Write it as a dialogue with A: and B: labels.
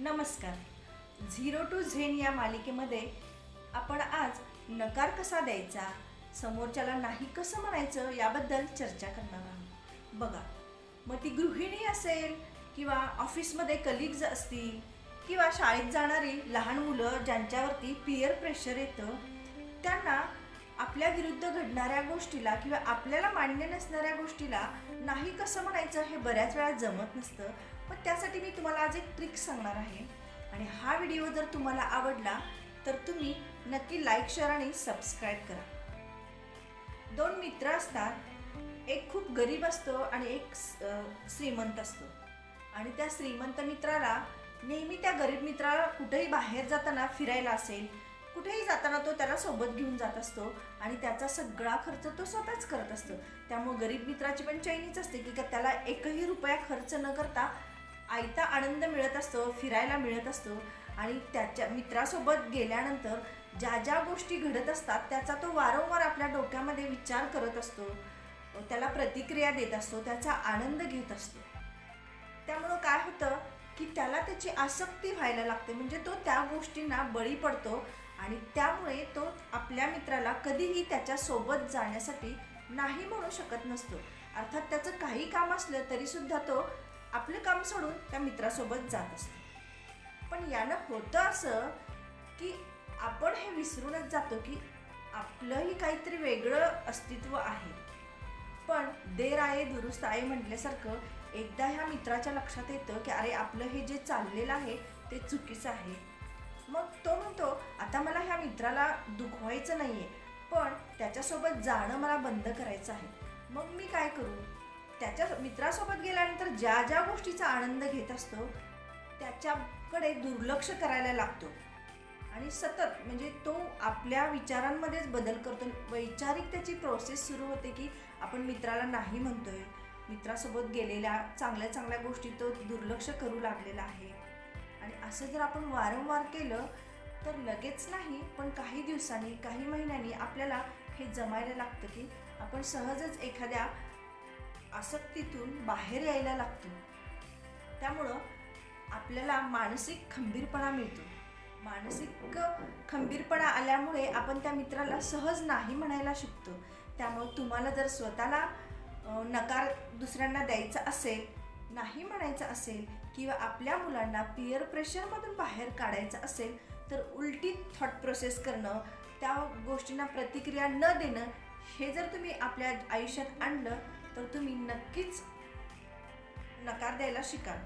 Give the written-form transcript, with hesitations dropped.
A: नमस्कार. Zero to Zen या मालिकेमध्ये आपण आज नकार कसा द्यायचा, समोरच्याला नाही कसं म्हणायचं याबद्दल चर्चा करणार आहोत. बघा, मग ती गृहिणी असेल किंवा ऑफिसमध्ये कलिग्ज असतील किंवा शाळेत जाणारी लहान मुलं ज्यांच्यावरती पीअर प्रेशर येतं, त्यांना आपल्या विरुद्ध घडणाऱ्या गोष्टीला किंवा आपल्याला मान्य नसणाऱ्या गोष्टीला नाही कसं म्हणायचं हे बऱ्याच वेळा जमत नसतं. पण त्यासाठी मी तुम्हाला आज एक ट्रिक सांगणार आहे आणि हा व्हिडिओ जर तुम्हाला आवडला तर तुम्ही नक्की लाईक, शेअर आणि सबस्क्राईब करा. दोन मित्र असतात, एक खूप गरीब असतो आणि एक श्रीमंत असतो. आणि त्या श्रीमंत मित्राला नेहमी त्या गरीब मित्राला कुठेही बाहेर जाताना फिरायला असेल, कुठेही जाताना तो त्याला सोबत घेऊन जात असतो आणि त्याचा सगळा खर्च तो स्वतःच करत असतो. त्यामुळे गरीब मित्राची पण चैनीच असते की त्याला एकही रुपया खर्च न करता आयता आनंद मिळत असतो, फिरायला मिळत असतो. आणि त्याच्या मित्रासोबत गेल्यानंतर ज्या ज्या गोष्टी घडत असतात त्याचा तो वारंवार आपल्या डोक्यामध्ये विचार करत असतो, त्याला प्रतिक्रिया देत असतो, त्याचा आनंद घेत असतो. त्यामुळं काय होतं की त्याला त्याची आसक्ती व्हायला लागते, म्हणजे तो त्या गोष्टींना बळी पडतो आणि त्यामुळे तो आपल्या मित्राला कधीही त्याच्यासोबत जाण्यासाठी नाही म्हणू शकत नसतो. अर्थात त्याचं काही काम असलं तरीसुद्धा तो आपलं काम सोडून त्या मित्रासोबत जात असतो. पण यानं होतं असं की आपण हे विसरूनच जातो की आपलंही काहीतरी वेगळं अस्तित्व आहे. पण देर आहे दुरुस्त आहे म्हटल्यासारखं एकदा ह्या मित्राच्या लक्षात येतं की अरे, आपलं हे जे चाललेलं आहे ते चुकीचं आहे. मग तो म्हणतो, आता मला ह्या मित्राला दुखवायचं नाही आहे, पण त्याच्यासोबत जाणं मला बंद करायचं आहे. मग मी काय करू? त्याच्या मित्रासोबत गेल्यानंतर ज्या ज्या गोष्टीचा आनंद घेत असतो त्याच्याकडे दुर्लक्ष करायला लागतो आणि सतत म्हणजे तो आपल्या विचारांमध्येच बदल करतो. वैचारिक त्याची प्रोसेस सुरू होते की आपण मित्राला नाही म्हणतोय, मित्रासोबत गेलेल्या चांगल्या चांगल्या गोष्टी तो दुर्लक्ष करू लागलेला आहे. आणि असं जर आपण वारंवार केलं तर लगेच नाही पण काही दिवसांनी, काही महिन्यांनी आपल्याला हे जमायला लागतं की आपण सहजच एखाद्या आसक्तीतून बाहेर यायला लागतो. त्यामुळं आपल्याला मानसिक खंबीरपणा मिळतो. मानसिक खंबीरपणा आल्यामुळे आपण त्या मित्राला सहज नाही म्हणायला शिकतो. त्यामुळे तुम्हाला जर स्वतःला नकार दुसऱ्यांना द्यायचा असेल, नाही म्हणायचं असेल किंवा आपल्या मुलांना पीअर प्रेशरमधून बाहेर काढायचं असेल तर उलटी थॉट प्रोसेस करणं, त्या गोष्टींना प्रतिक्रिया न देणं, हे जर तुम्ही आपल्या आयुष्यात आणलं तर तुम्ही नक्कीच नकार द्यायला शिकाल.